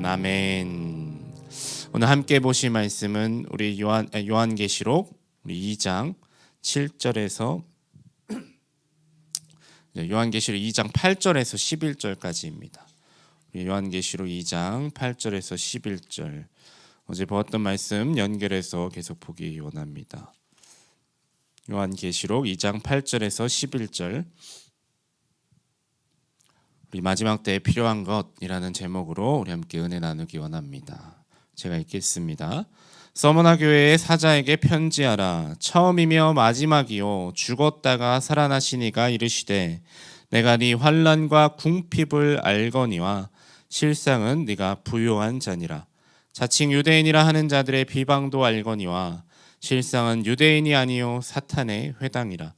아멘. 오늘 함께 보실 말씀은 우리 요한계시록 2장 7절에서 요한계시록 2장 8절에서 11절까지입니다. 요한계시록 2장 8절에서 11절. 어제 보았던 말씀 연결해서 계속 보기 원합니다. 요한계시록 2장 8절에서 11절. 우리 마지막 때에 필요한 것이라는 제목으로 우리 함께 은혜 나누기 원합니다. 제가 읽겠습니다. 서머나 교회의 사자에게 편지하라. 처음이며 마지막이요 죽었다가 살아나신 이가 이르시되 내가 네 환난과 궁핍을 알거니와 실상은 네가 부요한 자니라. 자칭 유대인이라 하는 자들의 비방도 알거니와 실상은 유대인이 아니요 사탄의 회당이라.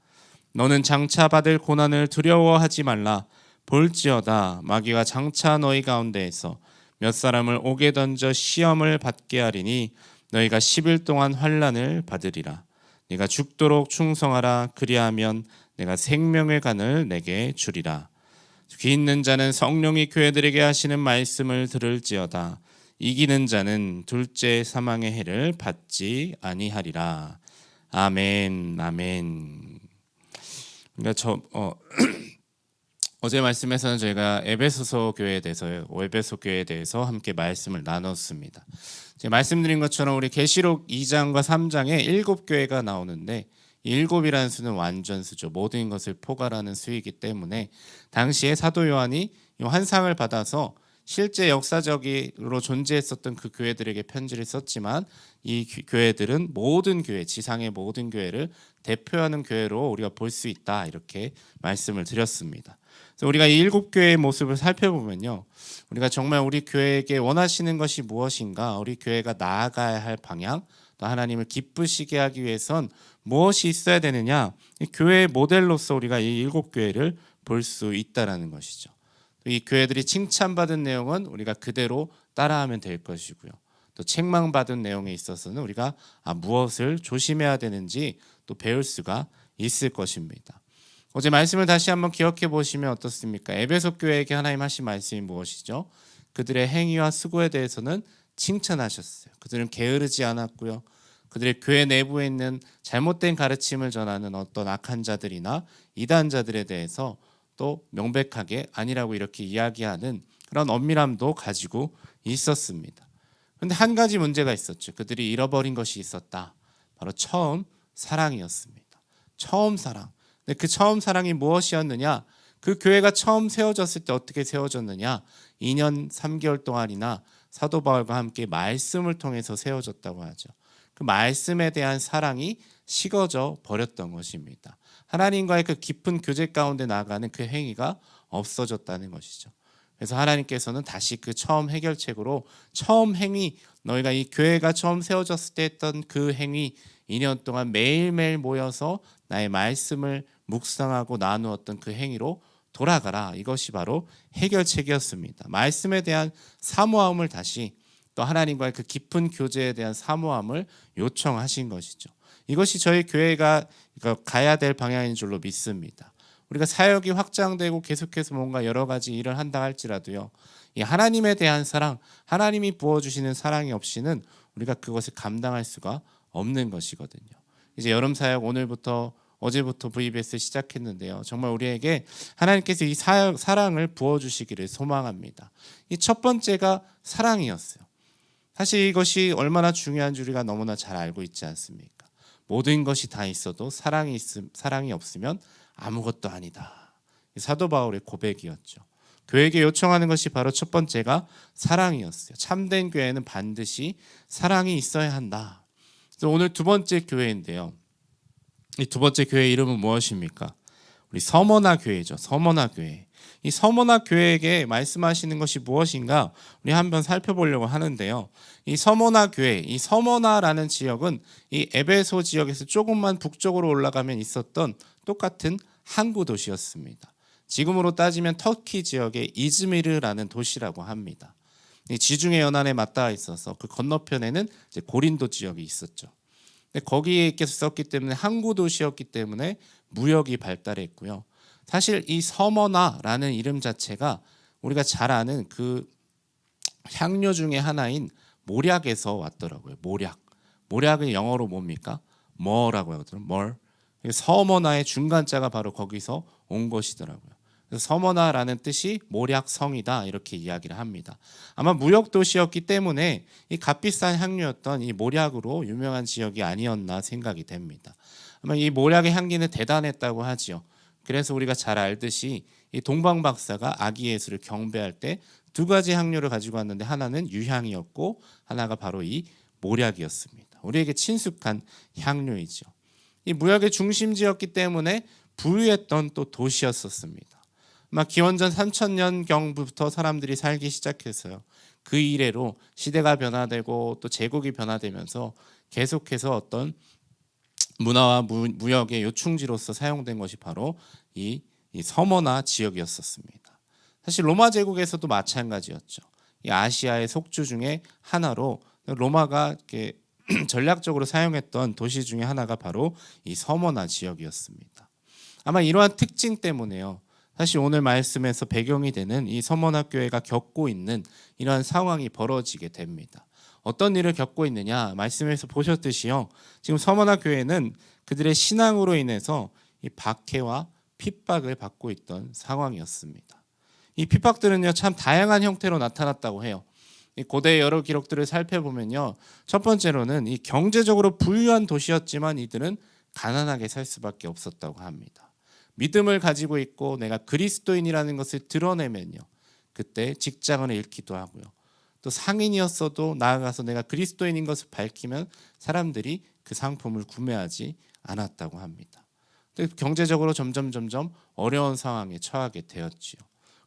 너는 장차 받을 고난을 두려워하지 말라. 볼지어다 마귀가 장차 너희 가운데에서 몇 사람을 옥에 던져 시험을 받게 하리니 너희가 10일 동안 환난을 받으리라. 네가 죽도록 충성하라. 그리하면 내가 생명의 간을 내게 주리라. 귀 있는 자는 성령이 교회들에게 하시는 말씀을 들을지어다. 이기는 자는 둘째 사망의 해를 받지 아니하리라. 아멘. 아멘. 그러니까 어제 말씀에서는 저희가 에베소 교회에 대해서 함께 말씀을 나눴습니다. 제가 말씀드린 것처럼 우리 계시록 2장과 3장에 7교회가 나오는데 7이라는 수는 완전수죠. 모든 것을 포괄하는 수이기 때문에 당시에 사도 요한이 환상을 받아서 실제 역사적으로 존재했었던 그 교회들에게 편지를 썼지만 이 교회들은 모든 교회, 지상의 모든 교회를 대표하는 교회로 우리가 볼 수 있다, 이렇게 말씀을 드렸습니다. 그래서 우리가 이 7교회의 모습을 살펴보면요, 우리가 정말 우리 교회에게 원하시는 것이 무엇인가, 우리 교회가 나아가야 할 방향, 또 하나님을 기쁘시게 하기 위해선 무엇이 있어야 되느냐, 이 교회의 모델로서 우리가 이 7교회를 볼 수 있다라는 것이죠. 이 교회들이 칭찬받은 내용은 우리가 그대로 따라하면 될 것이고요. 또 책망받은 내용에 있어서는 우리가 무엇을 조심해야 되는지 또 배울 수가 있을 것입니다. 어제 말씀을 다시 한번 기억해 보시면 어떻습니까? 에베소 교회에게 하나님 하신 말씀이 무엇이죠? 그들의 행위와 수고에 대해서는 칭찬하셨어요. 그들은 게으르지 않았고요. 그들의 교회 내부에 있는 잘못된 가르침을 전하는 어떤 악한 자들이나 이단자들에 대해서 또 명백하게 아니라고 이렇게 이야기하는 그런 엄밀함도 가지고 있었습니다. 그런데 한 가지 문제가 있었죠. 그들이 잃어버린 것이 있었다. 바로 처음 사랑이었습니다. 처음 사랑. 근데 그 처음 사랑이 무엇이었느냐? 그 교회가 처음 세워졌을 때 어떻게 세워졌느냐? 2년 3개월 동안이나 사도 바울과 함께 말씀을 통해서 세워졌다고 하죠. 그 말씀에 대한 사랑이 식어져 버렸던 것입니다. 하나님과의 그 깊은 교제 가운데 나아가는 그 행위가 없어졌다는 것이죠. 그래서 하나님께서는 다시 그 처음 해결책으로 처음 행위, 너희가 이 교회가 처음 세워졌을 때 했던 그 행위, 2년 동안 매일매일 모여서 나의 말씀을 묵상하고 나누었던 그 행위로 돌아가라. 이것이 바로 해결책이었습니다. 말씀에 대한 사모함을 다시, 또 하나님과의 그 깊은 교제에 대한 사모함을 요청하신 것이죠. 이것이 저희 교회가 가야 될 방향인 줄로 믿습니다. 우리가 사역이 확장되고 계속해서 뭔가 여러 가지 일을 한다 할지라도요, 이 하나님에 대한 사랑, 하나님이 부어주시는 사랑이 없이는 우리가 그것을 감당할 수가 없는 것이거든요. 이제 여름 사역 어제부터 VBS 시작했는데요, 정말 우리에게 하나님께서 이 사랑을 부어주시기를 소망합니다. 이 첫 번째가 사랑이었어요. 사실 이것이 얼마나 중요한 줄 우리가 너무나 잘 알고 있지 않습니까? 모든 것이 다 있어도 사랑이 없으면 아무것도 아니다. 사도 바울의 고백이었죠. 교회에게 요청하는 것이 바로 첫 번째가 사랑이었어요. 참된 교회는 반드시 사랑이 있어야 한다. 그래서 오늘 두 번째 교회인데요, 이 두 번째 교회 이름은 무엇입니까? 우리 서머나 교회죠. 서머나 교회. 이 서머나 교회에게 말씀하시는 것이 무엇인가 우리 한번 살펴보려고 하는데요, 이 서머나 교회, 이 서머나라는 지역은 이 에베소 지역에서 조금만 북쪽으로 올라가면 있었던 똑같은 항구 도시였습니다. 지금으로 따지면 터키 지역의 이즈미르라는 도시라고 합니다. 이 지중해 연안에 맞닿아 있어서 그 건너편에는 이제 고린도 지역이 있었죠. 근데 거기에 있었기 때문에 항구 도시였기 때문에 무역이 발달했고요. 사실 이 서머나라는 이름 자체가 우리가 잘 아는 그 향료 중에 하나인 모략에서 왔더라고요. 모략은 영어로 뭡니까? 뭐라고 하거든요. 뭘. 서머나의 중간자가 바로 거기서 온 것이더라고요. 그래서 서머나라는 뜻이 모략성이다 이렇게 이야기를 합니다. 아마 무역 도시였기 때문에 이 값비싼 향료였던 이 모략으로 유명한 지역이 아니었나 생각이 됩니다. 아마 이 모략의 향기는 대단했다고 하지요. 그래서 우리가 잘 알듯이 이 동방 박사가 아기 예수를 경배할 때 두 가지 향료를 가지고 왔는데 하나는 유향이었고 하나가 바로 이 모략이었습니다. 우리에게 친숙한 향료이죠. 이 무역의 중심지였기 때문에 부유했던 또 도시였었습니다. 막 기원전 3000년경부터 사람들이 살기 시작했어요. 그 이래로 시대가 변화되고 또 제국이 변화되면서 계속해서 어떤 문화와 무역의 요충지로서 사용된 것이 바로 이 서머나 지역이었었습니다. 사실 로마 제국에서도 마찬가지였죠. 이 아시아의 속주 중에 하나로 로마가 이렇게 전략적으로 사용했던 도시 중에 하나가 바로 이 서머나 지역이었습니다. 아마 이러한 특징 때문에요. 사실 오늘 말씀에서 배경이 되는 이 서머나 교회가 겪고 있는 이러한 상황이 벌어지게 됩니다. 어떤 일을 겪고 있느냐? 말씀에서 보셨듯이요. 지금 서머나 교회는 그들의 신앙으로 인해서 이 박해와 핍박을 받고 있던 상황이었습니다. 이 핍박들은요 참 다양한 형태로 나타났다고 해요. 이 고대의 여러 기록들을 살펴보면요, 첫 번째로는 이 경제적으로 부유한 도시였지만 이들은 가난하게 살 수밖에 없었다고 합니다. 믿음을 가지고 있고 내가 그리스도인이라는 것을 드러내면요, 그때 직장을 잃기도 하고요. 또 상인이었어도 나아가서 내가 그리스도인인 것을 밝히면 사람들이 그 상품을 구매하지 않았다고 합니다. 경제적으로 점점 어려운 상황에 처하게 되었지요.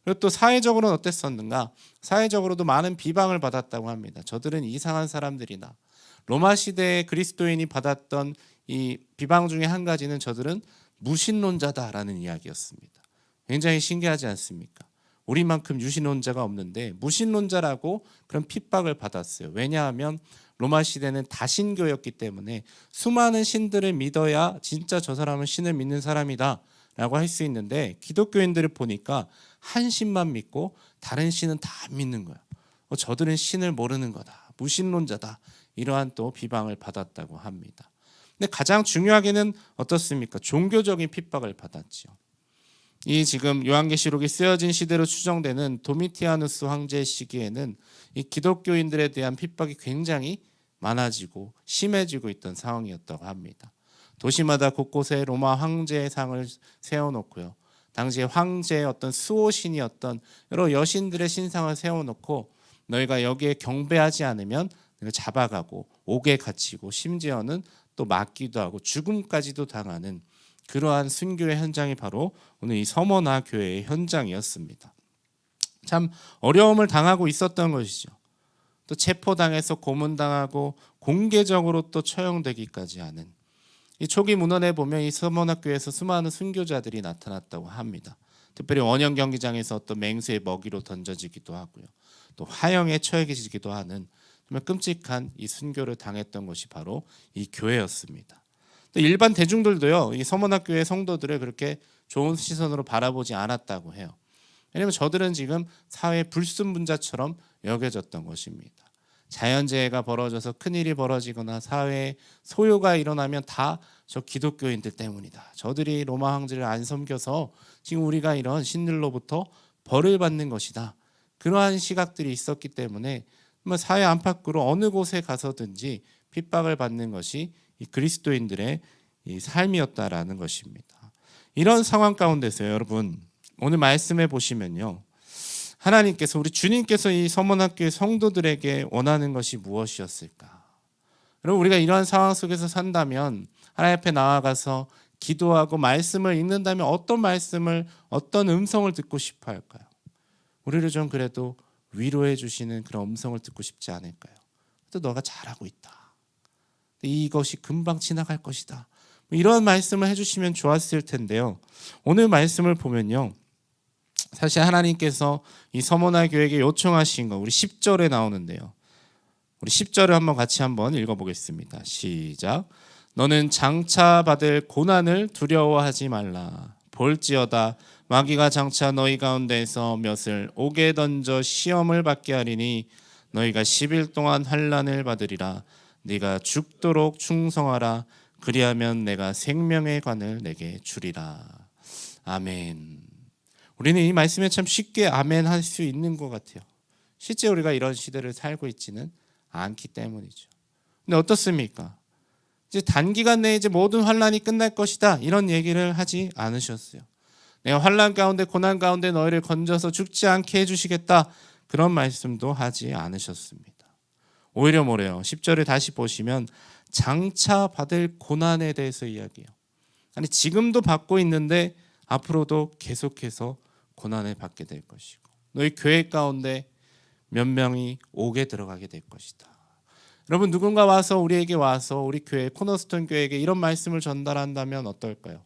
그리고 또 사회적으로는 어땠었는가? 사회적으로도 많은 비방을 받았다고 합니다. 저들은 이상한 사람들이다. 로마 시대의 그리스도인이 받았던 이 비방 중에 한 가지는 저들은 무신론자다라는 이야기였습니다. 굉장히 신기하지 않습니까? 우리만큼 유신론자가 없는데 무신론자라고 그런 핍박을 받았어요. 왜냐하면 로마 시대는 다신교였기 때문에 수많은 신들을 믿어야 진짜 저 사람은 신을 믿는 사람이다 라고 할 수 있는데, 기독교인들을 보니까 한 신만 믿고 다른 신은 다 안 믿는 거예요. 저들은 신을 모르는 거다, 무신론자다, 이러한 또 비방을 받았다고 합니다. 근데 가장 중요하게는 어떻습니까? 종교적인 핍박을 받았죠. 이 지금 요한계시록이 쓰여진 시대로 추정되는 도미티아누스 황제의 시기에는 이 기독교인들에 대한 핍박이 굉장히 많아지고 심해지고 있던 상황이었다고 합니다. 도시마다 곳곳에 로마 황제의 상을 세워놓고요, 당시에 황제의 어떤 수호신이었던 여러 여신들의 신상을 세워놓고 너희가 여기에 경배하지 않으면 내가 잡아가고 옥에 갇히고 심지어는 또 맞기도 하고 죽음까지도 당하는 그러한 순교의 현장이 바로 오늘 이 서머나 교회의 현장이었습니다. 참 어려움을 당하고 있었던 것이죠. 또 체포당해서 고문당하고 공개적으로 또 처형되기까지 하는, 이 초기 문헌에 보면 이 서머나 교회에서 수많은 순교자들이 나타났다고 합니다. 특별히 원형 경기장에서 어떤 맹수의 먹이로 던져지기도 하고요, 또 화형에 처해지기도 하는 정말 끔찍한 이 순교를 당했던 것이 바로 이 교회였습니다. 또 일반 대중들도요, 이 서머나 교회 성도들을 그렇게 좋은 시선으로 바라보지 않았다고 해요. 왜냐하면 저들은 지금 사회 불순분자처럼 여겨졌던 것입니다. 자연재해가 벌어져서 큰일이 벌어지거나 사회에 소요가 일어나면 다 저 기독교인들 때문이다. 저들이 로마 황제를 안 섬겨서 지금 우리가 이런 신들로부터 벌을 받는 것이다. 그러한 시각들이 있었기 때문에 사회 안팎으로 어느 곳에 가서든지 핍박을 받는 것이 이 그리스도인들의 이 삶이었다라는 것입니다. 이런 상황 가운데서 여러분, 오늘 말씀해 보시면요, 하나님께서, 우리 주님께서 이 서머나교회 성도들에게 원하는 것이 무엇이었을까? 여러분, 우리가 이러한 상황 속에서 산다면, 하나님 앞에 나아가서 기도하고 말씀을 읽는다면 어떤 말씀을, 어떤 음성을 듣고 싶어 할까요? 우리를 좀 그래도 위로해 주시는 그런 음성을 듣고 싶지 않을까요? 또 너가 잘하고 있다, 이것이 금방 지나갈 것이다, 이런 말씀을 해주시면 좋았을 텐데요. 오늘 말씀을 보면요, 사실 하나님께서 이 서머나 교회에게 요청하신 거 우리 10절에 나오는데요. 우리 10절을 한번 같이 한번 읽어보겠습니다. 시작. 너는 장차 받을 고난을 두려워하지 말라. 볼지어다 마귀가 장차 너희 가운데에서 몇을 옥에 던져 시험을 받게 하리니 너희가 10일 동안 환난을 받으리라. 네가 죽도록 충성하라. 그리하면 내가 생명의 관을 내게 주리라. 아멘. 우리는 이 말씀에 참 쉽게 아멘 할 수 있는 것 같아요. 실제 우리가 이런 시대를 살고 있지는 않기 때문이죠. 근데 어떻습니까? 이제 단기간 내에 이제 모든 환난이 끝날 것이다, 이런 얘기를 하지 않으셨어요. 내가 환난 가운데 고난 가운데 너희를 건져서 죽지 않게 해주시겠다, 그런 말씀도 하지 않으셨습니다. 오히려 뭐래요? 10절을 다시 보시면 장차 받을 고난에 대해서 이야기해요. 아니 지금도 받고 있는데 앞으로도 계속해서 고난을 받게 될 것이고, 너희 교회 가운데 몇 명이 옥에 들어가게 될 것이다. 여러분, 누군가 와서 우리에게 와서 우리 교회 코너스톤 교회에게 이런 말씀을 전달한다면 어떨까요?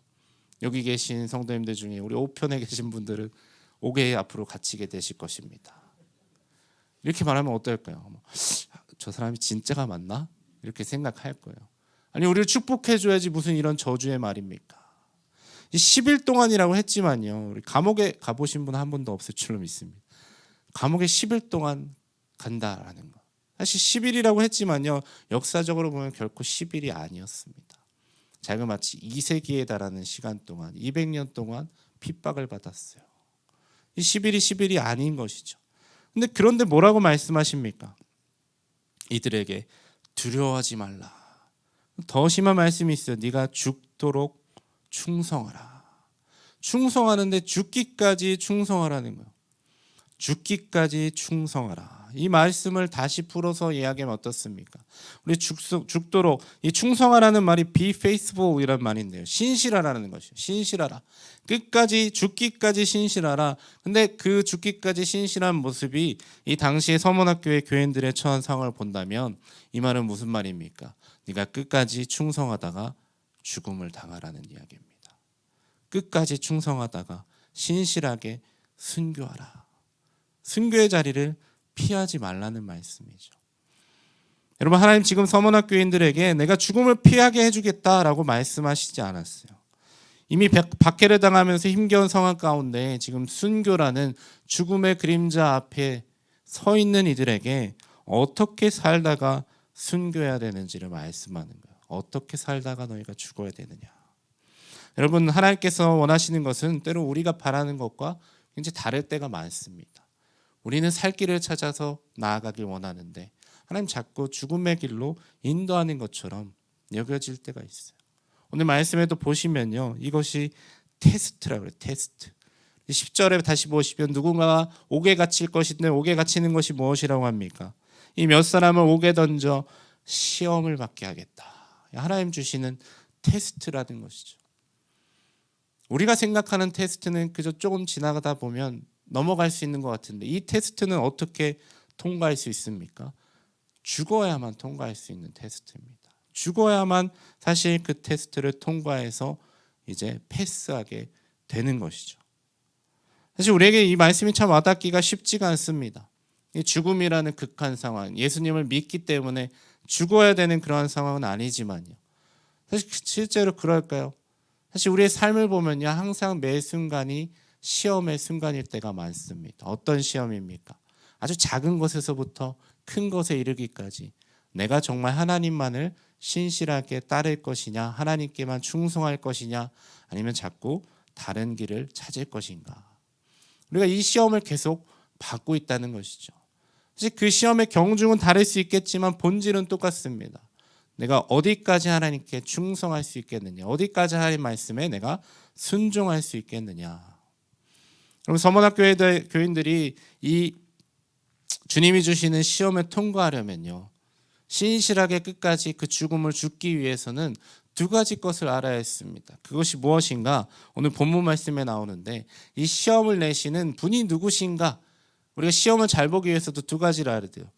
여기 계신 성도님들 중에 우리 우편에 계신 분들은 옥에 앞으로 갇히게 되실 것입니다. 이렇게 말하면 어떨까요? 저 사람이 진짜가 맞나? 이렇게 생각할 거예요. 아니 우리를 축복해 줘야지 무슨 이런 저주의 말입니까? 10일 동안이라고 했지만요, 우리 감옥에 가보신 분 한 분도 없을 줄로 믿습니다. 감옥에 10일 동안 간다라는 거, 사실 10일이라고 했지만요, 역사적으로 보면 결코 10일이 아니었습니다. 자그마치 2세기에 달하는 시간 동안 200년 동안 핍박을 받았어요. 이 10일이 아닌 것이죠. 근데 그런데 뭐라고 말씀하십니까? 이들에게 두려워하지 말라. 더 심한 말씀이 있어요. 네가 죽도록 충성하라. 충성하는데 죽기까지 충성하라는 거예요. 죽기까지 충성하라. 이 말씀을 다시 풀어서 이야기하면 어떻습니까? 우리 죽도록, 이 충성하라는 말이 be faithful이란 말인데요, 신실하라는 것이에요. 신실하라. 끝까지, 죽기까지 신실하라. 근데 그 죽기까지 신실한 모습이 이 당시의 서문학교의 교인들의 처한 상황을 본다면 이 말은 무슨 말입니까? 네가 끝까지 충성하다가 죽음을 당하라는 이야기입니다. 끝까지 충성하다가 신실하게 순교하라. 순교의 자리를 피하지 말라는 말씀이죠. 여러분, 하나님 지금 서문학 교인들에게 내가 죽음을 피하게 해주겠다라고 말씀하시지 않았어요. 이미 박해를 당하면서 힘겨운 상황 가운데 지금 순교라는 죽음의 그림자 앞에 서 있는 이들에게 어떻게 살다가 순교해야 되는지를 말씀하는 거예요. 어떻게 살다가 너희가 죽어야 되느냐. 여러분, 하나님께서 원하시는 것은 때로 우리가 바라는 것과 굉장히 다를 때가 많습니다. 우리는 살 길을 찾아서 나아가길 원하는데 하나님 자꾸 죽음의 길로 인도하는 것처럼 여겨질 때가 있어요. 오늘 말씀에도 보시면요, 이것이 테스트라고 그래요. 테스트. 10절에 다시 보시면 누군가가 옥에 갇힐 것인데 옥에 갇히는 것이 무엇이라고 합니까? 이 몇 사람을 옥에 던져 시험을 받게 하겠다. 하나님 주시는 테스트라는 것이죠. 우리가 생각하는 테스트는 그저 조금 지나가다 보면 넘어갈 수 있는 것 같은데, 이 테스트는 어떻게 통과할 수 있습니까? 죽어야만 통과할 수 있는 테스트입니다. 죽어야만 사실 그 테스트를 통과해서 이제 패스하게 되는 것이죠. 사실 우리에게 이 말씀이 참 와닿기가 쉽지가 않습니다. 이 죽음이라는 극한 상황, 예수님을 믿기 때문에 죽어야 되는 그러한 상황은 아니지만요, 사실 실제로 그럴까요? 사실 우리의 삶을 보면요, 항상 매 순간이 시험의 순간일 때가 많습니다. 어떤 시험입니까? 아주 작은 것에서부터 큰 것에 이르기까지 내가 정말 하나님만을 신실하게 따를 것이냐, 하나님께만 충성할 것이냐, 아니면 자꾸 다른 길을 찾을 것인가. 우리가 이 시험을 계속 받고 있다는 것이죠. 사실 그 시험의 경중은 다를 수 있겠지만 본질은 똑같습니다. 내가 어디까지 하나님께 충성할 수 있겠느냐, 어디까지 하나님 말씀에 내가 순종할 수 있겠느냐. 그럼 서문학교의 교인들이 이 주님이 주시는 시험에 통과하려면요, 신실하게 끝까지 그 죽음을 죽기 위해서는 두 가지 것을 알아야 했습니다. 그것이 무엇인가? 오늘 본문 말씀에 나오는데, 이 시험을 내시는 분이 누구신가? 우리가 시험을 잘 보기 위해서도 두 가지를 알아야 돼요.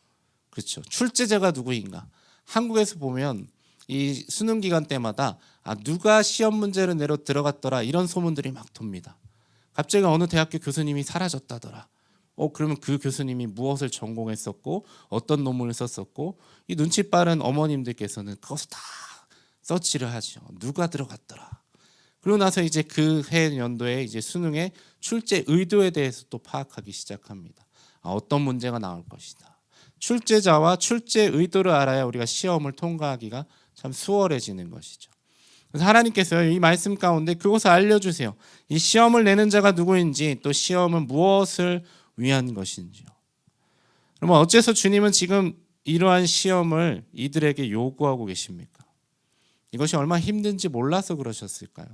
그렇죠? 출제자가 누구인가? 한국에서 보면 이 수능 기간 때마다 누가 시험 문제를 내러 들어갔더라, 이런 소문들이 막 돕니다. 갑자기 어느 대학교 교수님이 사라졌다더라. 그러면 그 교수님이 무엇을 전공했었고 어떤 논문을 썼었고, 이 눈치 빠른 어머님들께서는 그것을 다 서치를 하죠. 누가 들어갔더라. 그러고 나서 이제 그 해 연도에 이제 수능의 출제 의도에 대해서 또 파악하기 시작합니다. 어떤 문제가 나올 것이다. 출제자와 출제 의도를 알아야 우리가 시험을 통과하기가 참 수월해지는 것이죠. 그래서 하나님께서 이 말씀 가운데 그것을 알려주세요. 이 시험을 내는 자가 누구인지, 또 시험은 무엇을 위한 것인지요. 그러면 어째서 주님은 지금 이러한 시험을 이들에게 요구하고 계십니까? 이것이 얼마나 힘든지 몰라서 그러셨을까요?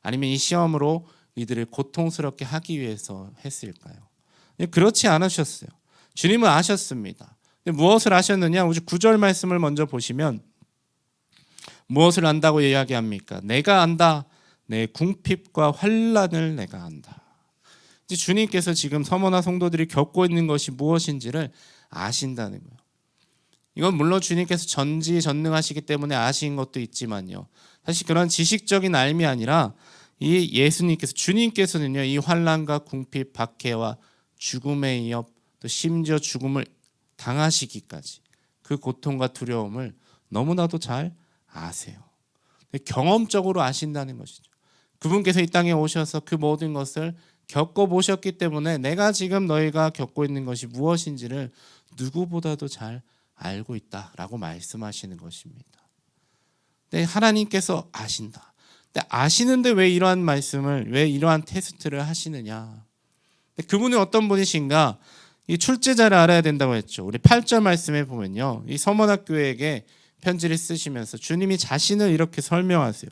아니면 이 시험으로 이들을 고통스럽게 하기 위해서 했을까요? 그렇지 않으셨어요. 주님은 아셨습니다. 무엇을 아셨느냐? 우리 9절 말씀을 먼저 보시면 무엇을 안다고 이야기합니까? 내가 안다. 내 궁핍과 환난을 내가 안다. 이제 주님께서 지금 서머나 성도들이 겪고 있는 것이 무엇인지를 아신다는 거예요. 이건 물론 주님께서 전지전능하시기 때문에 아신 것도 있지만요. 사실 그런 지식적인 알미 아니라 이 예수님께서, 주님께서는요, 이 환난과 궁핍, 박해와 죽음의 위협, 또 심지어 죽음을 당하시기까지 그 고통과 두려움을 너무나도 잘 아세요. 경험적으로 아신다는 것이죠. 그분께서 이 땅에 오셔서 그 모든 것을 겪어보셨기 때문에 내가 지금 너희가 겪고 있는 것이 무엇인지를 누구보다도 잘 알고 있다라고 말씀하시는 것입니다. 근데 하나님께서 아신다. 근데 아시는데 왜 이러한 말씀을, 왜 이러한 테스트를 하시느냐? 그분이 어떤 분이신가? 이 출제자를 알아야 된다고 했죠. 우리 8절 말씀에 보면요, 이 서머나 교회에게 편지를 쓰시면서 주님이 자신을 이렇게 설명하세요.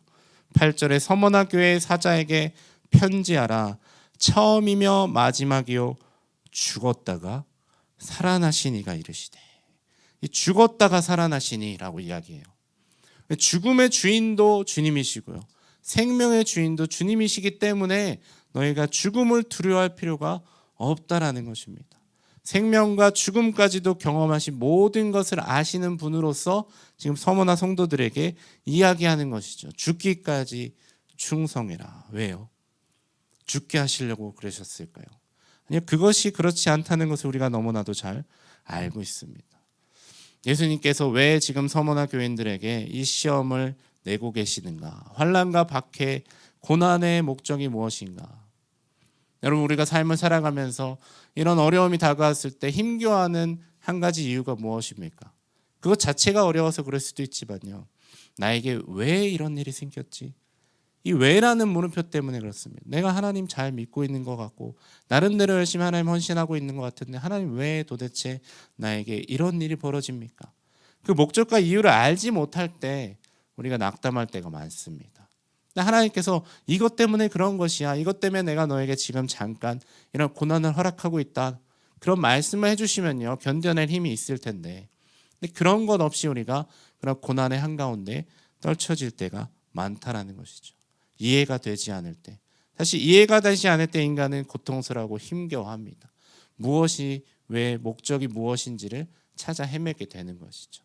8절에 서머나 교회의 사자에게 편지하라. 처음이며 마지막이요 죽었다가 살아나시니가 이르시되. 이 죽었다가 살아나시니라고 이야기해요. 죽음의 주인도 주님이시고요, 생명의 주인도 주님이시기 때문에 너희가 죽음을 두려워할 필요가 없다라는 것입니다. 생명과 죽음까지도 경험하신 모든 것을 아시는 분으로서 지금 서머나 성도들에게 이야기하는 것이죠. 죽기까지 충성해라. 왜요? 죽게 하시려고 그러셨을까요? 아니요, 그것이 그렇지 않다는 것을 우리가 너무나도 잘 알고 있습니다. 예수님께서 왜 지금 서머나 교인들에게 이 시험을 내고 계시는가? 환난과 박해, 고난의 목적이 무엇인가? 여러분, 우리가 삶을 살아가면서 이런 어려움이 다가왔을 때 힘겨워하는 한 가지 이유가 무엇입니까? 그것 자체가 어려워서 그럴 수도 있지만요, 나에게 왜 이런 일이 생겼지? 이 왜라는 물음표 때문에 그렇습니다. 내가 하나님 잘 믿고 있는 것 같고 나름대로 열심히 하나님 헌신하고 있는 것 같은데 하나님 왜 도대체 나에게 이런 일이 벌어집니까? 그 목적과 이유를 알지 못할 때 우리가 낙담할 때가 많습니다. 하나님께서 이것 때문에 그런 것이야, 이것 때문에 내가 너에게 지금 잠깐 이런 고난을 허락하고 있다, 그런 말씀을 해주시면요 견뎌낼 힘이 있을 텐데, 근데 그런 것 없이 우리가 그런 고난의 한가운데 떨쳐질 때가 많다라는 것이죠. 이해가 되지 않을 때, 사실 이해가 되지 않을 때 인간은 고통스러워하고 힘겨워합니다. 무엇이, 왜, 목적이 무엇인지를 찾아 헤매게 되는 것이죠.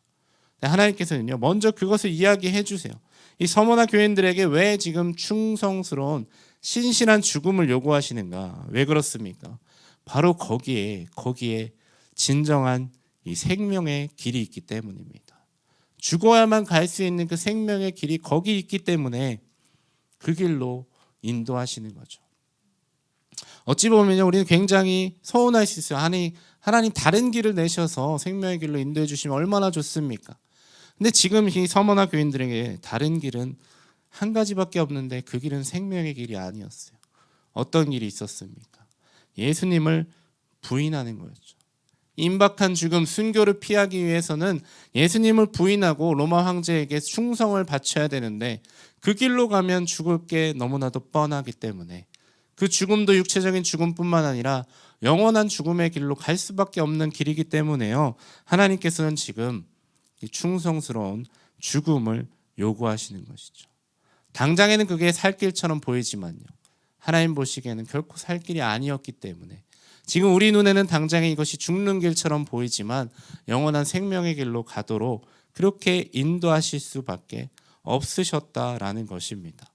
하나님께서는요 먼저 그것을 이야기해 주세요. 이 서머나 교인들에게 왜 지금 충성스러운 신실한 죽음을 요구하시는가? 왜 그렇습니까? 바로 거기에 진정한 이 생명의 길이 있기 때문입니다. 죽어야만 갈 수 있는 그 생명의 길이 거기 있기 때문에 그 길로 인도하시는 거죠. 어찌 보면요, 우리는 굉장히 서운할 수 있어요. 하나님 다른 길을 내셔서 생명의 길로 인도해 주시면 얼마나 좋습니까? 근데 지금 이 서머나 교인들에게 다른 길은 한 가지밖에 없는데 그 길은 생명의 길이 아니었어요. 어떤 길이 있었습니까? 예수님을 부인하는 거였죠. 임박한 죽음, 순교를 피하기 위해서는 예수님을 부인하고 로마 황제에게 충성을 바쳐야 되는데 그 길로 가면 죽을 게 너무나도 뻔하기 때문에 그 죽음도 육체적인 죽음뿐만 아니라 영원한 죽음의 길로 갈 수밖에 없는 길이기 때문에요, 하나님께서는 지금 이 충성스러운 죽음을 요구하시는 것이죠. 당장에는 그게 살 길처럼 보이지만요, 하나님 보시기에는 결코 살 길이 아니었기 때문에 지금 우리 눈에는 당장에 이것이 죽는 길처럼 보이지만 영원한 생명의 길로 가도록 그렇게 인도하실 수밖에 없으셨다라는 것입니다.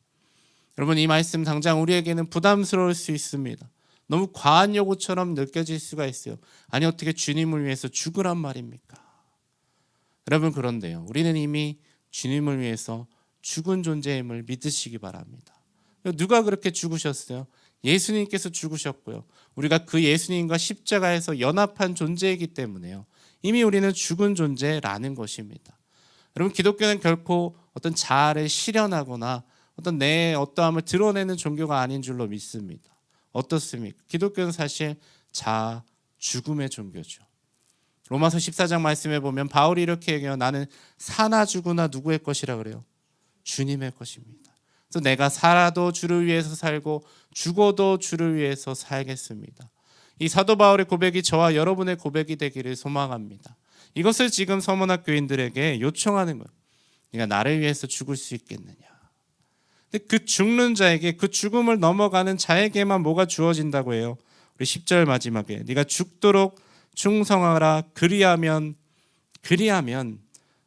여러분, 이 말씀 당장 우리에게는 부담스러울 수 있습니다. 너무 과한 요구처럼 느껴질 수가 있어요. 아니, 어떻게 주님을 위해서 죽으란 말입니까? 여러분, 그런데요, 우리는 이미 주님을 위해서 죽은 존재임을 믿으시기 바랍니다. 누가 그렇게 죽으셨어요? 예수님께서 죽으셨고요, 우리가 그 예수님과 십자가에서 연합한 존재이기 때문에요, 이미 우리는 죽은 존재라는 것입니다. 여러분, 기독교는 결코 어떤 자아를 실현하거나 어떤 내 어떠함을 드러내는 종교가 아닌 줄로 믿습니다. 어떻습니까? 기독교는 사실 자아 죽음의 종교죠. 로마서 14장 말씀에 보면 바울이 이렇게 얘기해요. 나는 사나 죽으나 누구의 것이라 그래요? 주님의 것입니다. 그래서 내가 살아도 주를 위해서 살고 죽어도 주를 위해서 살겠습니다. 이 사도 바울의 고백이 저와 여러분의 고백이 되기를 소망합니다. 이것을 지금 서문학 교인들에게 요청하는 거예요. 네가 나를 위해서 죽을 수 있겠느냐. 근데 그 죽는 자에게, 그 죽음을 넘어가는 자에게만 뭐가 주어진다고 해요? 우리 10절 마지막에 네가 죽도록 충성하라. 그리하면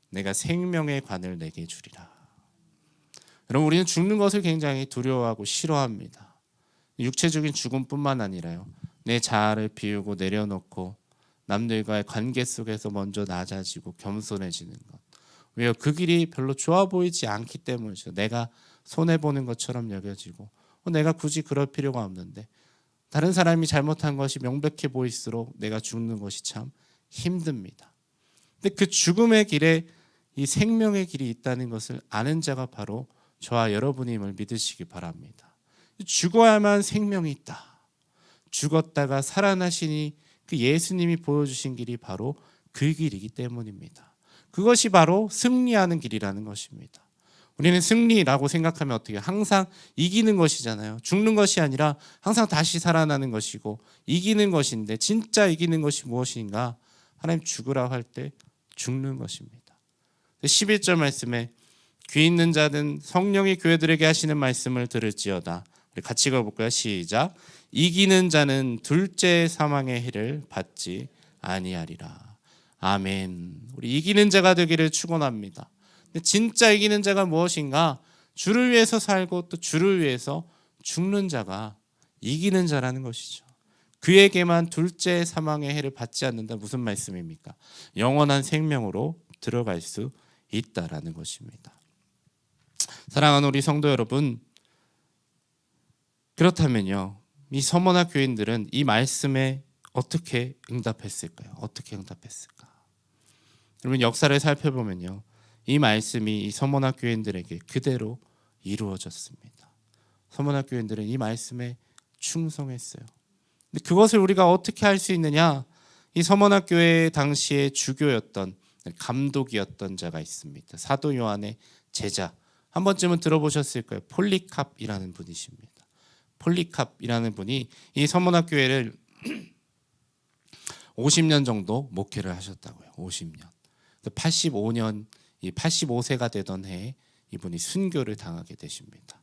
내가 생명의 관을 내게 주리라. 여러분, 우리는 죽는 것을 굉장히 두려워하고 싫어합니다. 육체적인 죽음뿐만 아니라요, 내 자아를 비우고 내려놓고 남들과의 관계 속에서 먼저 낮아지고 겸손해지는 것. 왜요? 그 길이 별로 좋아 보이지 않기 때문이죠. 내가 손해보는 것처럼 여겨지고 내가 굳이 그럴 필요가 없는데 다른 사람이 잘못한 것이 명백해 보일수록 내가 죽는 것이 참 힘듭니다. 근데 그 죽음의 길에 이 생명의 길이 있다는 것을 아는 자가 바로 저와 여러분임을 믿으시기 바랍니다. 죽어야만 생명이 있다. 죽었다가 살아나시니 그 예수님이 보여주신 길이 바로 그 길이기 때문입니다. 그것이 바로 승리하는 길이라는 것입니다. 우리는 승리라고 생각하면 어떻게 해요? 항상 이기는 것이잖아요. 죽는 것이 아니라 항상 다시 살아나는 것이고 이기는 것인데, 진짜 이기는 것이 무엇인가? 하나님 죽으라 할 때 죽는 것입니다. 11절 말씀에 귀 있는 자는 성령이 교회들에게 하시는 말씀을 들을지어다. 우리 같이 읽어볼까요? 시작. 이기는 자는 둘째 사망의 해를 받지 아니하리라. 아멘. 우리 이기는 자가 되기를 축원합니다. 근데 진짜 이기는 자가 무엇인가? 주를 위해서 살고 또 주를 위해서 죽는 자가 이기는 자라는 것이죠. 그에게만 둘째 사망의 해를 받지 않는다. 무슨 말씀입니까? 영원한 생명으로 들어갈 수 있다라는 것입니다. 사랑하는 우리 성도 여러분, 그렇다면요, 이 서머나 교인들은 이 말씀에 어떻게 응답했을까요? 어떻게 응답했을까? 여러분, 역사를 살펴보면요, 이 말씀이 이 서머나 교인들에게 그대로 이루어졌습니다. 서머나 교인들은 이 말씀에 충성했어요. 근데 그것을 우리가 어떻게 할 수 있느냐? 이 서머나 교회 당시의 주교였던, 감독이었던 자가 있습니다. 사도 요한의 제자, 한 번쯤은 들어보셨을 거예요. 폴리캅이라는 분이십니다. 폴리캅이라는 분이 이 서머나 교회를 50년 정도 목회를 하셨다고요. 50년. 85년, 85세가 되던 해에 이분이 순교를 당하게 되십니다.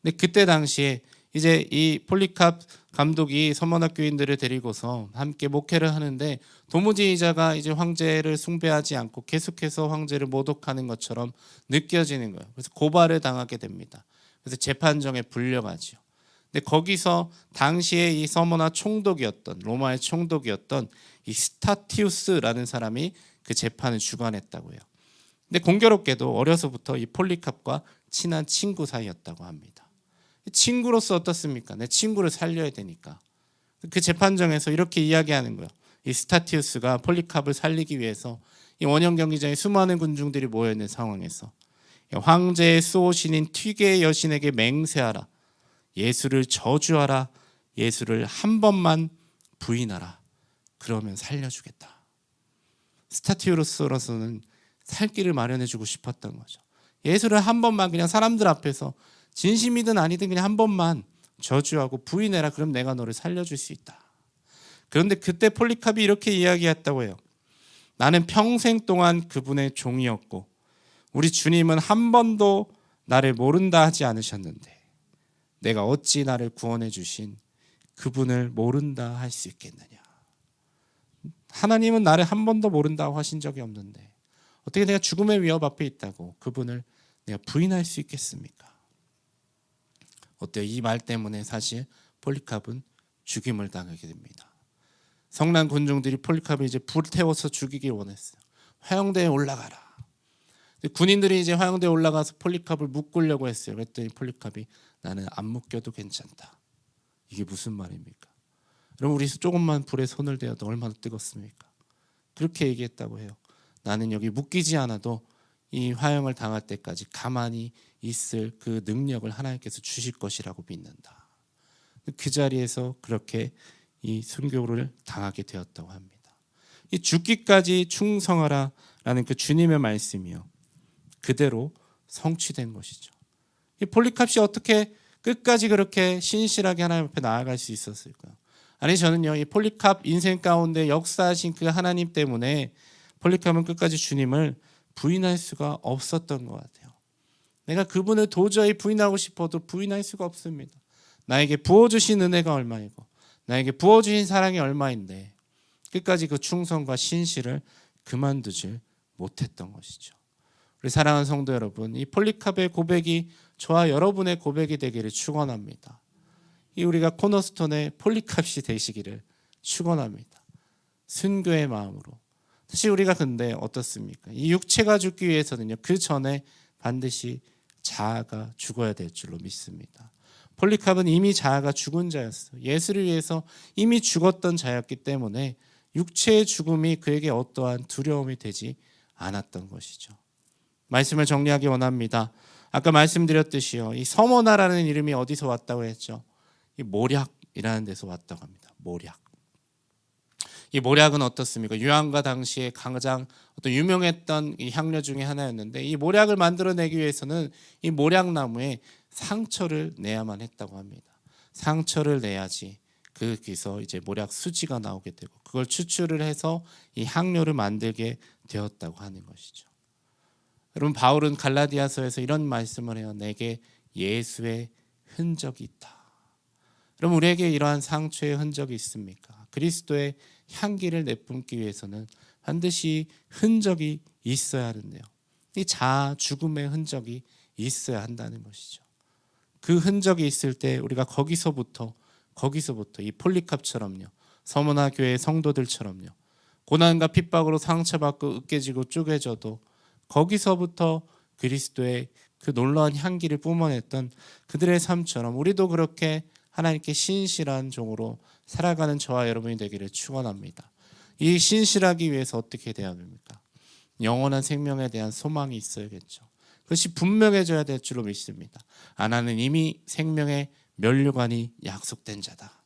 근데 그때 당시에 이제 이 폴리캅 감독이 서머나 교인들을 데리고서 함께 목회를 하는데 도무지 이 자가 이제 황제를 숭배하지 않고 계속해서 황제를 모독하는 것처럼 느껴지는 거예요. 그래서 고발을 당하게 됩니다. 그래서 재판정에 불려가죠. 근데 거기서 당시에 이 서머나 총독이었던, 로마의 총독이었던 이 스타티우스라는 사람이 그 재판을 주관했다고 해요. 근데 공교롭게도 어려서부터 이 폴리캅과 친한 친구 사이였다고 합니다. 친구로서 어떻습니까? 내 친구를 살려야 되니까. 그 재판정에서 이렇게 이야기하는 거예요. 이 스타티우스가 폴리캅을 살리기 위해서 이 원형 경기장에 수많은 군중들이 모여있는 상황에서 황제의 수호신인 튀게의 여신에게 맹세하라. 예수를 저주하라. 예수를 한 번만 부인하라. 그러면 살려주겠다. 스타티우스로서는 살 길을 마련해주고 싶었던 거죠. 예수를 한 번만 그냥 사람들 앞에서 진심이든 아니든 그냥 한 번만 저주하고 부인해라. 그럼 내가 너를 살려줄 수 있다. 그런데 그때 폴리캅이 이렇게 이야기했다고 해요. 나는 평생 동안 그분의 종이었고 우리 주님은 한 번도 나를 모른다 하지 않으셨는데 내가 어찌 나를 구원해 주신 그분을 모른다 할 수 있겠느냐. 하나님은 나를 한 번도 모른다고 하신 적이 없는데 어떻게 내가 죽음의 위협 앞에 있다고 그분을 내가 부인할 수 있겠습니까? 어때요? 이 말 때문에 사실 폴리캅은 죽임을 당하게 됩니다. 성난 군중들이 폴리캅을 이제 불태워서 죽이길 원했어요. 화형대에 올라가라. 군인들이 이제 화형대에 올라가서 폴리캅을 묶으려고 했어요. 그랬더니 폴리캅이 나는 안 묶여도 괜찮다. 이게 무슨 말입니까? 여러분, 우리 조금만 불에 손을 대어도 얼마나 뜨겁습니까? 그렇게 얘기했다고 해요. 나는 여기 묶이지 않아도 이 화형을 당할 때까지 가만히 있을 그 능력을 하나님께서 주실 것이라고 믿는다. 그 자리에서 그렇게 이 순교를 당하게 되었다고 합니다. 이 죽기까지 충성하라 라는 그 주님의 말씀이요, 그대로 성취된 것이죠. 이 폴리캅이 어떻게 끝까지 그렇게 신실하게 하나님 앞에 나아갈 수 있었을까요? 아니, 저는요, 이 폴리캅 인생 가운데 역사하신 그 하나님 때문에 폴리캅은 끝까지 주님을 부인할 수가 없었던 것 같아요. 내가 그분을 도저히 부인하고 싶어도 부인할 수가 없습니다. 나에게 부어주신 은혜가 얼마이고 나에게 부어주신 사랑이 얼마인데 끝까지 그 충성과 신실을 그만두질 못했던 것이죠. 우리 사랑하는 성도 여러분, 이 폴리캅의 고백이 저와 여러분의 고백이 되기를 축원합니다. 이 우리가 코너스톤의 폴리캅이 되시기를 축원합니다. 순교의 마음으로. 사실 우리가 근데 어떻습니까? 이 육체가 죽기 위해서는요, 그 전에 반드시 자아가 죽어야 될 줄로 믿습니다. 폴리캅은 이미 자아가 죽은 자였어요. 예수를 위해서 이미 죽었던 자였기 때문에 육체의 죽음이 그에게 어떠한 두려움이 되지 않았던 것이죠. 말씀을 정리하기 원합니다. 아까 말씀드렸듯이요, 이 서머나라는 이름이 어디서 왔다고 했죠? 이 모략이라는 데서 왔다고 합니다. 모략. 이 모략은 어떻습니까? 유황과 당시에 가장 어떤 유명했던 이 향료 중에 하나였는데, 이 모략을 만들어내기 위해서는 이 모략나무에 상처를 내야만 했다고 합니다. 상처를 내야지 거기서 이제 모략 수지가 나오게 되고 그걸 추출을 해서 이 향료를 만들게 되었다고 하는 것이죠. 여러분, 바울은 갈라디아서에서 이런 말씀을 해요. 내게 예수의 흔적이 있다. 여러분, 우리에게 이러한 상처의 흔적이 있습니까? 그리스도의 향기를 내뿜기 위해서는 반드시 흔적이 있어야 하는데요, 이 자아 죽음의 흔적이 있어야 한다는 것이죠. 그 흔적이 있을 때 우리가 거기서부터 이 폴리캅처럼요, 서머나 교회 성도들처럼요, 고난과 핍박으로 상처받고 으깨지고 쪼개져도 거기서부터 그리스도의 그 놀라운 향기를 뿜어냈던 그들의 삶처럼 우리도 그렇게 하나님께 신실한 종으로 살아가는 저와 여러분이 되기를 축원합니다. 이 신실하기 위해서 어떻게 돼야 합니까? 영원한 생명에 대한 소망이 있어야겠죠. 그것이 분명해져야 될 줄로 믿습니다. 나는 이미 생명의 면류관이 약속된 자다.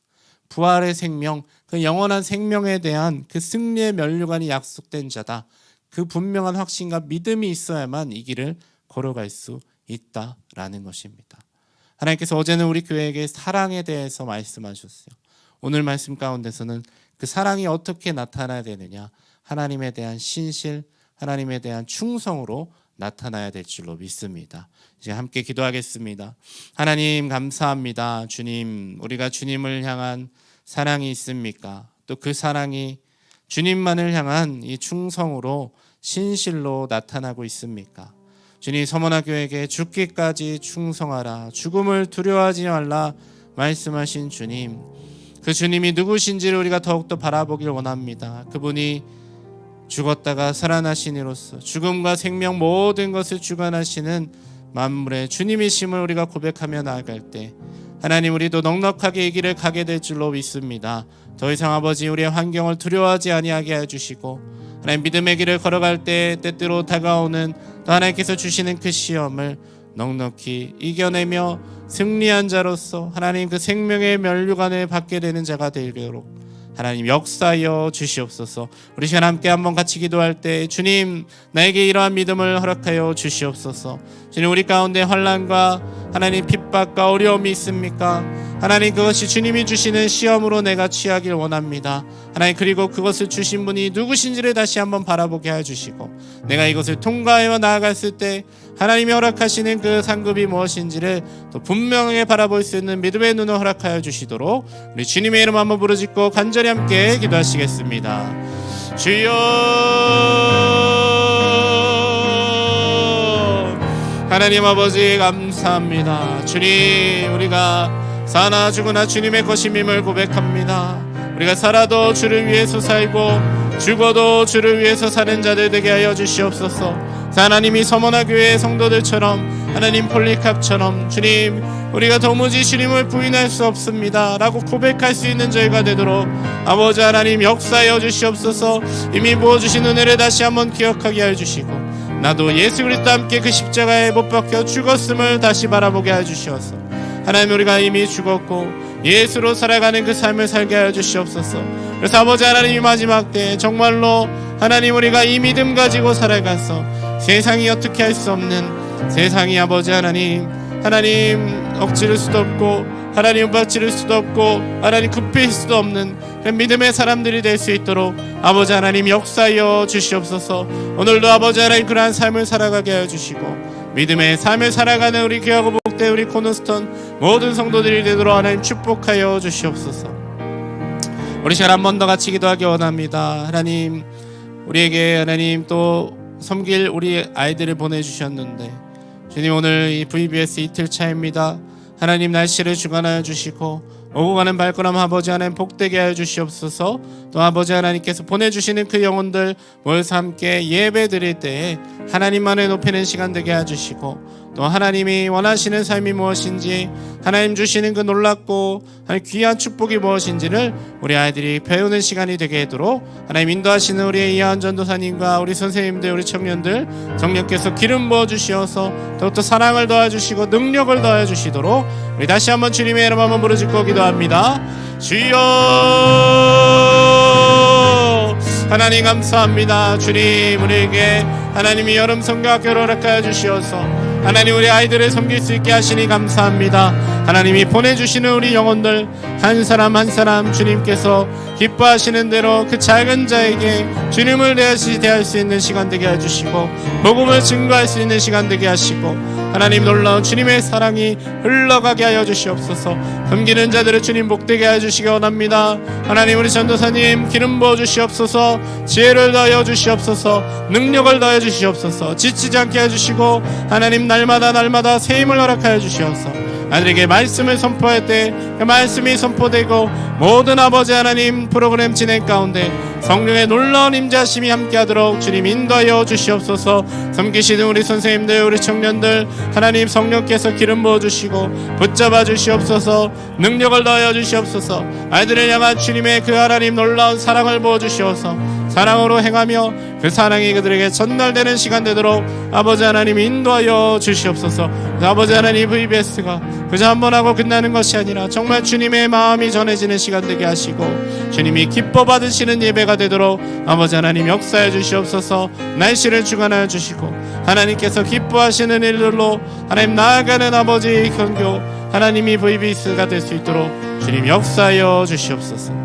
부활의 생명, 그 영원한 생명에 대한 그 승리의 면류관이 약속된 자다. 그 분명한 확신과 믿음이 있어야만 이 길을 걸어갈 수 있다라는 것입니다. 하나님께서 어제는 우리 교회에게 사랑에 대해서 말씀하셨어요. 오늘 말씀 가운데서는 그 사랑이 어떻게 나타나야 되느냐, 하나님에 대한 신실, 하나님에 대한 충성으로 나타나야 될 줄로 믿습니다. 이제 함께 기도하겠습니다. 하나님, 감사합니다. 주님, 우리가 주님을 향한 사랑이 있습니까? 또 그 사랑이 주님만을 향한 이 충성으로 신실로 나타나고 있습니까? 주님, 서머나 교회에게 죽기까지 충성하라, 죽음을 두려워하지 말라 말씀하신 주님, 그 주님이 누구신지를 우리가 더욱더 바라보길 원합니다. 그분이 죽었다가 살아나신 이로써 죽음과 생명 모든 것을 주관하시는 만물의 주님이심을 우리가 고백하며 나아갈 때 하나님, 우리도 넉넉하게 이 길을 가게 될 줄로 믿습니다. 더 이상 아버지, 우리의 환경을 두려워하지 아니하게 해주시고 하나님, 믿음의 길을 걸어갈 때 때때로 다가오는 또 하나님께서 주시는 그 시험을 넉넉히 이겨내며 승리한 자로서 하나님 그 생명의 면류관을 받게 되는 자가 되도록 하나님 역사하여 주시옵소서. 우리 시간 함께 한번 같이 기도할 때 주님, 나에게 이러한 믿음을 허락하여 주시옵소서. 주님, 우리 가운데 환난과 하나님 핍박과 어려움이 있습니까? 하나님, 그것이 주님이 주시는 시험으로 내가 취하길 원합니다. 하나님, 그리고 그것을 주신 분이 누구신지를 다시 한번 바라보게 해주시고 내가 이것을 통과하여 나아갔을 때 하나님이 허락하시는 그 상급이 무엇인지를 또 분명하게 바라볼 수 있는 믿음의 눈을 허락하여 주시도록 우리 주님의 이름 한번 부르짖고 간절히 함께 기도하시겠습니다. 주여, 하나님 아버지 감사합니다. 주님, 우리가 사나 죽으나 주님의 것임임을 고백합니다. 우리가 살아도 주를 위해서 살고 죽어도 주를 위해서 사는 자들 되게 하여 주시옵소서. 하나님이 서머나 교회의 성도들처럼 하나님 폴리캅처럼 주님 우리가 도무지 주님을 부인할 수 없습니다 라고 고백할 수 있는 저희가 되도록 아버지 하나님 역사하여 주시옵소서. 이미 부어주신 은혜를 다시 한번 기억하게 하여 주시고 나도 예수 그리스도와 함께 그 십자가에 못 박혀 죽었음을 다시 바라보게 하여 주시옵소서. 하나님 우리가 이미 죽었고 예수로 살아가는 그 삶을 살게 하여 주시옵소서. 그래서 아버지 하나님 마지막 때 정말로 하나님 우리가 이 믿음 가지고 살아가서 세상이 어떻게 할 수 없는 세상이 아버지 하나님 억지를 수도 없고 하나님 받칠 수도 없고 하나님 굽힐 수도 없는 그런 믿음의 사람들이 될 수 있도록 아버지 하나님 역사하여 주시옵소서. 오늘도 아버지 하나님 그러한 삶을 살아가게 하여 주시고 믿음의 삶을 살아가는 우리 귀하고 복된 우리 코너스톤 모든 성도들이 되도록 하나님 축복하여 주시옵소서. 우리 시간 한 번 더 같이 기도하기 원합니다. 하나님 우리에게 하나님 또 섬길 우리 아이들을 보내주셨는데 주님 오늘 이 VBS 이틀 차입니다. 하나님 날씨를 주관하여 주시고 오고 가는 발걸음 아버지 하나님 복되게 하여 주시옵소서. 또 아버지 하나님께서 보내주시는 그 영혼들 모여서 함께 예배 드릴 때에 하나님만을 높이는 시간 되게 하여 주시고 또 하나님이 원하시는 삶이 무엇인지 하나님 주시는 그 놀랍고 귀한 축복이 무엇인지를 우리 아이들이 배우는 시간이 되게 하도록 하나님 인도하시는 우리 이하은 전도사님과 우리 선생님들 우리 청년들 성령께서 기름 부어주시어서 더욱더 사랑을 더해주시고 능력을 더해주시도록 우리 다시 한번 주님의 이름 한번 부르짖고 기도합니다. 주여 하나님 감사합니다. 주님 우리에게 하나님이 여름 성경학교를 허락하여 주시어서 하나님 우리 아이들을 섬길 수 있게 하시니 감사합니다. 하나님이 보내주시는 우리 영혼들 한 사람 한 사람 주님께서 기뻐하시는 대로 그 작은 자에게 주님을 대할 수 있는 시간 되게 해주시고 복음을 증거할 수 있는 시간 되게 하시고 하나님 놀라운 주님의 사랑이 흘러가게 하여 주시옵소서. 섬기는 자들을 주님 복되게 하여 주시기 원합니다. 하나님 우리 전도사님 기름 부어 주시옵소서. 지혜를 더하여 주시옵소서. 능력을 더하여 주시옵소서. 지치지 않게 해주시고 하나님 날마다 새 힘을 허락하여 주시옵소서. 아들에게 말씀을 선포할 때 그 말씀이 선포되고 모든 아버지 하나님 프로그램 진행 가운데 성령의 놀라운 임재하심이 함께하도록 주님 인도하여 주시옵소서. 섬기시는 우리 선생님들 우리 청년들 하나님 성령께서 기름 부어주시고 붙잡아 주시옵소서. 능력을 더하여 주시옵소서. 아이들을 향한 주님의 그 하나님 놀라운 사랑을 부어주시옵소서. 사랑으로 행하며 그 사랑이 그들에게 전달되는 시간 되도록 아버지 하나님 인도하여 주시옵소서. 아버지 하나님 VBS가 그저 한 번 하고 끝나는 것이 아니라 정말 주님의 마음이 전해지는 시간 되게 하시고 주님이 기뻐 받으시는 예배가 되도록 아버지 하나님 역사해 주시옵소서. 날씨를 주관하여 주시고 하나님께서 기뻐하시는 일들로 하나님 나아가는 아버지의 선교 하나님이 VBS가 될 수 있도록 주님 역사하여 주시옵소서.